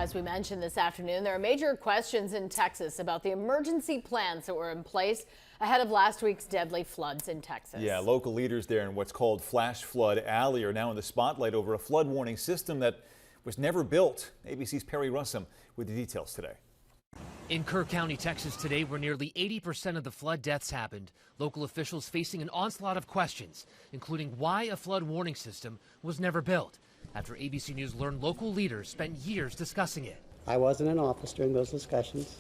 As we mentioned this afternoon, there are major questions in Texas about the emergency plans that were in place ahead of last week's deadly floods in Texas. Yeah, local leaders there in what's called Flash Flood Alley are now in the spotlight over a flood warning system that was never built. ABC's Perry Russum with the details today. In Kerr County, Texas today, where nearly 80% of the flood deaths happened, local officials facing an onslaught of questions, including why a flood warning system was never built, after ABC News learned local leaders spent years discussing it. I wasn't in office during those discussions,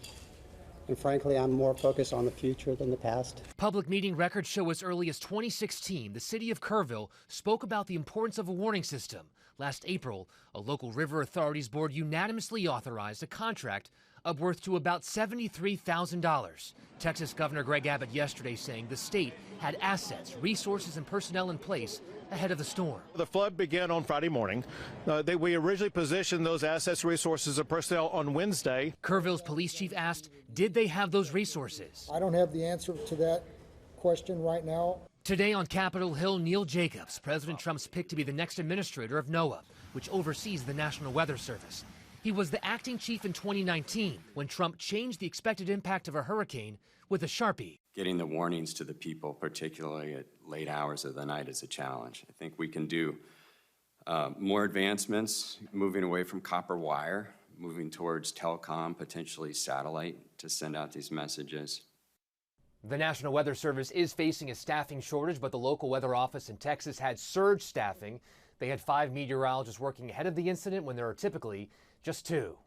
and frankly, I'm more focused on the future than the past. Public meeting records show as early as 2016, the city of Kerrville spoke about the importance of a warning system. Last April, a local river authorities board unanimously authorized a contract upworth to about $73,000. Texas Governor Greg Abbott yesterday saying the state had assets, resources, and personnel in place ahead of the storm. The flood began on Friday morning. We originally positioned those assets, resources, and personnel on Wednesday. Kerrville's police chief asked, did they have those resources? I don't have the answer to that question right now. Today on Capitol Hill, Neil Jacobs, President Trump's pick to be the next administrator of NOAA, which oversees the National Weather Service. He was the acting chief in 2019 when Trump changed the expected impact of a hurricane with a Sharpie. Getting the warnings to the people, particularly at late hours of the night, is a challenge. I think we can do more advancements, moving away from copper wire, moving towards telecom, potentially satellite, to send out these messages. The National Weather Service is facing a staffing shortage, but the local weather office in Texas had surge staffing. They had 5 meteorologists working ahead of the incident when there are typically just 2.